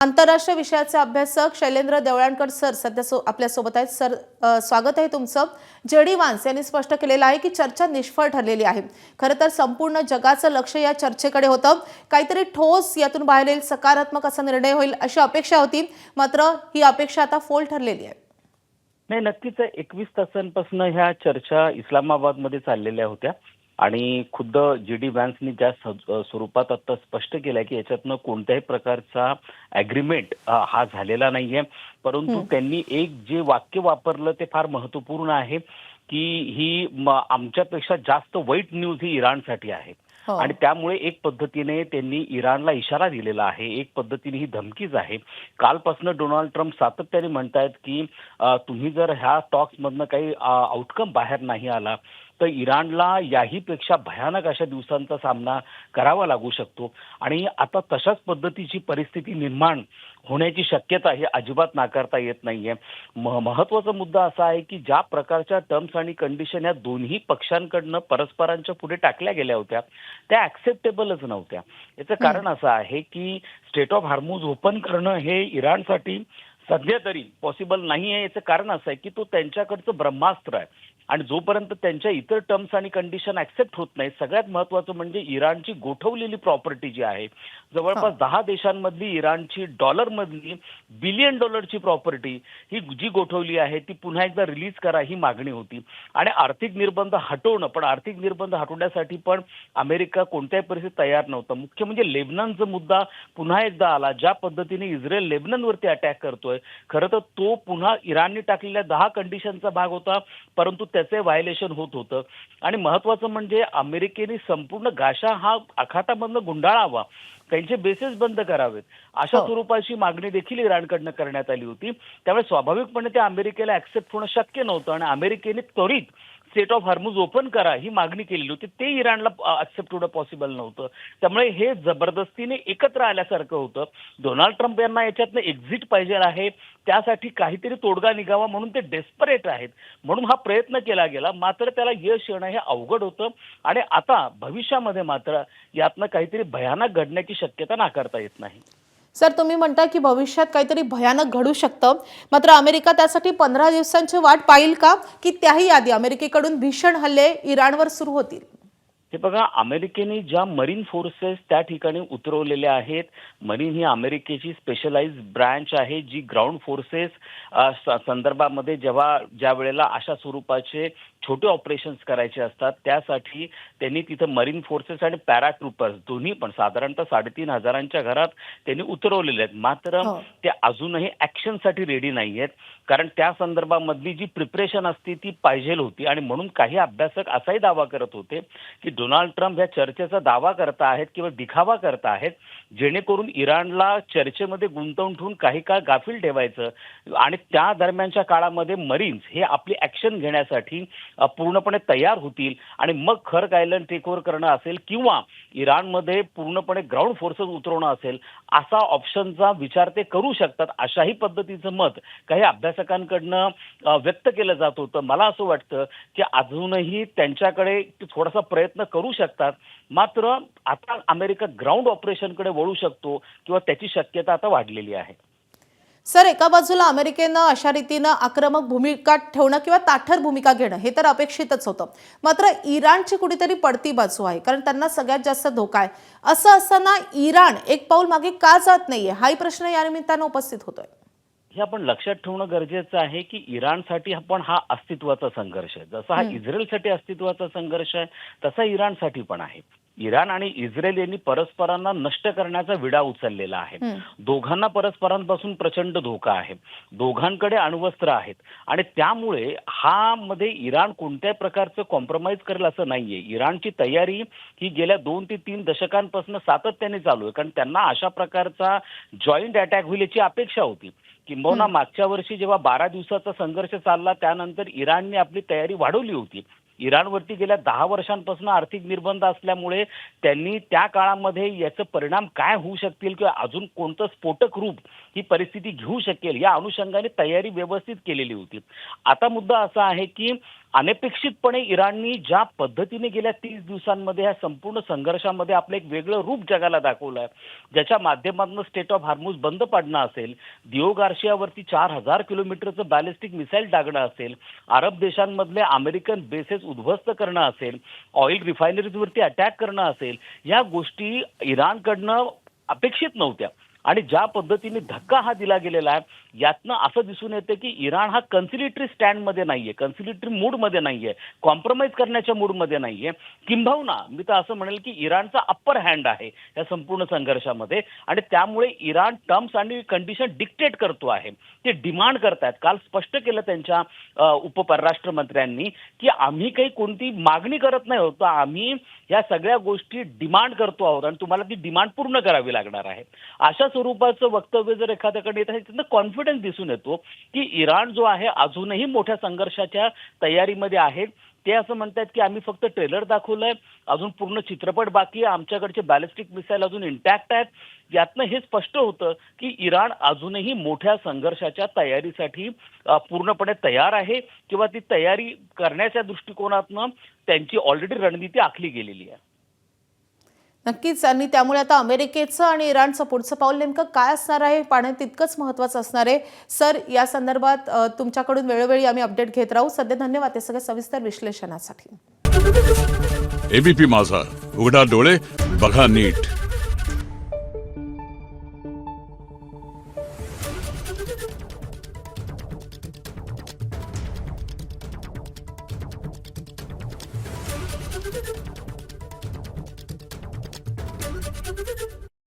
आंतरराष्ट्रीय विषयाचे अभ्यासक शैलेंद्र देवळाणकर सर सध्या आपल्या सोबत आहेत। सर, स्वागत आहे तुमचं। जेडी वान्स यांनी स्पष्ट केलेलं आहे की चर्चा निष्फळ ठरलेली आहे। खरं तर संपूर्ण जगाचं लक्ष या चर्चेकडे होतं। काहीतरी ठोस यातून बाहेर येईल, सकारात्मक असा निर्णय होईल अशी अपेक्षा होती, मात्र ही अपेक्षा आता फोल ठरलेली आहे। नाही, नक्कीच 21 तासांपासून ह्या चर्चा इस्लामाबादमध्ये चाललेल्या होत्या आणि खुद्द जेडी व्हॅन्सनी ज्या स्वरूपात आता स्पष्ट केलंय की याच्यातनं कोणत्याही प्रकारचा ॲग्रीमेंट हा झालेला नाहीये, परंतु त्यांनी एक जे वाक्य वापरलं ते फार महत्त्वपूर्ण आहे की ही आमच्यापेक्षा जास्त वाईट न्यूज ही इराणसाठी आहे आणि त्यामुळे एक पद्धतीने त्यांनी इराणला इशारा दिलेला आहे, एक पद्धतीने ही धमकीच आहे। कालपासून डोनाल्ड ट्रम्प सातत्याने म्हणतायत की तुम्ही जर ह्या टॉक्समधनं काही आउटकम बाहेर नाही आला तर इराणला याहीपेक्षा भयानक अशा दिवसांचा सामना करावा लागू शकतो आणि आता तशाच पद्धतीची परिस्थिती निर्माण होण्याची शक्यता ही अजिबात नाकारता येत नाहीये। महत्त्वाचा मुद्दा असा आहे की ज्या प्रकारच्या टर्म्स आणि कंडिशन या दोन्ही पक्षांकडनं परस्परांच्या पुढे टाकल्या गेल्या होत्या त्या ऍक्सेप्टेबलच नव्हत्या। याचं कारण असं आहे की स्ट्रेट ऑफ हार्मुज ओपन करणं हे इराणसाठी सध्या तरी पॉसिबल नाही आहे। याचं कारण असं आहे की तो त्यांच्याकडचं ब्रह्मास्त्र आहे आणि जोपर्यंत त्यांच्या इतर टर्म्स आणि कंडिशन ऍक्सेप्ट होत नाही, सगळ्यात महत्त्वाचं म्हणजे इराणची गोठवलेली प्रॉपर्टी जी आहे, जवळपास 10 देशांमधली इराणची डॉलरमधली बिलियन डॉलरची प्रॉपर्टी ही जी गोठवली आहे ती पुन्हा एकदा रिलीज करा ही मागणी होती आणि आर्थिक निर्बंध हटवणं, पण आर्थिक निर्बंध हटवण्यासाठी पण अमेरिका कोणत्याही परिस्थितीत तयार नव्हता। मुख्य म्हणजे लेबननचा मुद्दा पुन्हा एकदा आला। ज्या पद्धतीने इस्रायल लेबननवरती अटॅक करतोय, खरं तर तो पुन्हा इराणने टाकलेल्या 10 कंडिशनचा भाग होता, परंतु त्याचे व्हायलेशन होत होतं आणि महत्त्वाचं म्हणजे अमेरिकेने संपूर्ण गाशा हा आखातामधनं गुंडाळावा, त्यांचे बेसेस बंद करावेत अशा स्वरूपाची मागणी देखील इराणकडनं करण्यात आली होती। त्यामुळे स्वाभाविकपणे ते अमेरिकेला ऍक्सेप्ट होणं शक्य नव्हतं आणि अमेरिकेने त्वरित स्ट्रेट ऑफ हार्मुज ओपन करा ही मागणी केलेली होती, ते इराणला ऍक्सेप्ट होणं पॉसिबल नव्हतं। त्यामुळे हे जबरदस्तीने एकत्र आल्यासारखं होतं। डोनाल्ड ट्रम्प यांना याच्यातनं एक्झिट पाहिजे आहे, त्यासाठी काहीतरी तोडगा निघावा म्हणून ते डेस्परेट आहेत, म्हणून हा प्रयत्न केला गेला, मात्र त्याला यश येणं हे अवघड होतं आणि आता भविष्यामध्ये मात्र यातनं काहीतरी भयानक घडण्याची शक्यता नाकारता येत नाही। सर, तुम्ही म्हणता की भविष्यात काहीतरी भयानक घडू शकतं, मात्र अमेरिका त्यासाठी 15 दिवसांची वाट पाहिल का, की त्याही आधी अमेरिकेकडून भीषण हल्ले इराणवर सुरू होतील? हे बघा, अमेरिकेने ज्या मरीन फोर्सेस त्या ठिकाणी उतरवलेल्या आहेत, मरीन ही अमेरिकेची स्पेशलाइज ब्रँच आहे जी ग्राउंड फोर्सेस संदर्भामध्ये ज्या वेळेला अशा स्वरूपाचे छोटे ऑपरेशन्स करायचे असतात त्यासाठी त्यांनी तिथं मरीन फोर्सेस आणि पॅराट्रुपर्स दोन्ही पण साधारणतः 3,500च्या घरात त्यांनी उतरवलेले आहेत, मात्र ते अजूनही ऍक्शनसाठी रेडी नाही आहेत, कारण त्या संदर्भामधली जी प्रिपरेशन असते ती पाहिजे होती आणि म्हणून काही अभ्यासक असाही दावा करत होते की डोनाल्ड ट्रम्प या चर्चेचा दावा करत आहेत किंवा दिखावा करत आहेत जेणेकरून इराणला चर्चेमध्ये गुंतवून ठेवून काही काळ गाफील ठेवायचं आणि त्या दरम्यानच्या काळामध्ये मरीन्स हे आपली ऍक्शन घेण्यासाठी पूर्णपणे तयार होतील आणि मग खर्ग आयलंड टेक ओव्हर करणं असेल किंवा इराणमध्ये पूर्णपणे ग्राउंड फोर्सेस उतरवणं असेल, असा ऑप्शनचा विचार ते करू शकतात, अशाही पद्धतीचं मत काही अभ्यासकांकडनं व्यक्त केलं जात होतं। मला असं वाटतं की अजूनही त्यांच्याकडे थोडासा प्रयत्न करू शकतात, मात्र आता अमेरिका ग्राउंड ऑपरेशनकडे वळू शकतो किंवा त्याची शक्यता आता वाढलेली आहे। सर, एका बाजूला अमेरिकेनं अशा रीतीनं आक्रमक भूमिका ठेवणं किंवा ताठर भूमिका घेणं हे तर अपेक्षितच होतं, मात्र इराणची कुठेतरी पडती बाजू आहे, कारण त्यांना सगळ्यात जास्त धोका आहे। असं असताना इराण एक पाऊल मागे का जात नाहीये, हाही प्रश्न या निमित्तानं उपस्थित होतोय। हे आपण लक्षात ठेवणं गरजेचं आहे की इराणसाठी हा अस्तित्वाचा संघर्ष आहे, जसा हा इस्रायलसाठी अस्तित्वाचा संघर्ष आहे तसा इराणसाठी पण आहे। इराण आणि इस्रायल यांनी परस्परांना नष्ट करण्याचा विडा उचललेला आहे, दोघांना परस्परांपासून प्रचंड धोका आहे, दोघांकडे अण्वस्त्र आहेत आणि त्यामुळे मध्ये इराण कोणत्याही प्रकारचं कॉम्प्रोमाइज करेल असं नाहीये। इराणची तयारी ही गेल्या 2 ते 3 दशकांपासून सातत्याने चालू आहे, कारण त्यांना अशा प्रकारचा जॉईंट अटॅक होईल याची अपेक्षा होती। किंबहुना मागच्या वर्षी जेव्हा 12 दिवसाचा संघर्ष चालला त्यानंतर इराणने आपली तयारी वाढवली होती। इराणवरती गेल्या 10 वर्षांपासून आर्थिक निर्बंध असल्यामुळे त्यांनी त्या काळामध्ये याचे परिणाम काय होऊ शकतील किंवा अजून कोणतं स्फोटक रूप ही परिस्थिती घेऊ शकेल या अनुषंगाने तयारी व्यवस्थित केलेली होती। आता मुद्दा असा आहे की अनपेक्षितपणे इराणनी ज्या पद्धतीने गेल्या 30 दिवसांमध्ये ह्या संपूर्ण संघर्षामध्ये आपलं एक वेगळं रूप जगाला दाखवलं आहे, ज्याच्या माध्यमातून स्टेट ऑफ हार्मुज बंद पाडणं असेल, दिओ गार्शियावरती 4000 किलोमीटरचं बॅलिस्टिक मिसाईल टाकणं असेल, अरब देशांमधले अमेरिकन बेसेस उद्ध्वस्त करणं असेल, ऑइल रिफायनरीजवरती अटॅक करणं असेल, या गोष्टी इराणकडनं अपेक्षित नव्हत्या. आणि ज्या पद्धतीने धक्का हा दिला गेलेला आहे, यातनं असं दिसून येतं की इराण हा कन्सिलिटरी स्टँडमध्ये नाहीये, कन्सिलिटरी मूडमध्ये नाहीये, कॉम्प्रोमाइज करण्याच्या मूडमध्ये नाहीये. किंबहुना मी तर असं म्हणेल की इराणचा अप्पर हँड आहे या संपूर्ण संघर्षामध्ये, आणि त्यामुळे इराण टर्म्स आणि कंडिशन डिक्टेट करतो आहे, ते डिमांड करतायत. काल स्पष्ट केलं त्यांच्या उपपरराष्ट्र मंत्र्यांनी की आम्ही काही कोणती मागणी करत नाही होतो, आम्ही या सगळ्या गोष्टी डिमांड करतो आहोत आणि तुम्हाला ती डिमांड पूर्ण करावी लागणार आहे. अशा स्वरूपाचं वक्तव्य जर एखाद्याकडे येत आहे, त्यातनं कॉन्फिडन्स दिसून येतो की इराण जो आहे अजूनही मोठ्या संघर्षाच्या तयारीमध्ये आहे. ते असं म्हणतात की आम्ही फक्त ट्रेलर दाखवलंय, अजून पूर्ण चित्रपट बाकी आहे, आमच्याकडचे बॅलिस्टिक मिसाईल अजून इंटॅक्ट आहेत. यातनं हे स्पष्ट होतं की इराण अजूनही मोठ्या संघर्षाच्या तयारीसाठी पूर्णपणे तयार आहे, किंवा ती तयारी करण्याच्या दृष्टिकोनातनं त्यांची ऑलरेडी रणनीती आखली गेलेली आहे. नक्कीच. आणि त्यामुळे आता अमेरिकेचं आणि इराणचं पुढचं पाऊल नेमकं काय असणार आहे पाहणं तितकंच महत्त्वाचं असणार आहे. सर, या संदर्भात तुमच्याकडून वेळोवेळी आम्ही अपडेट घेत राहू. सध्या धन्यवाद ते सगळं सविस्तर विश्लेषणासाठी. एबीपी माझा, उघडा डोळे बघा नीट.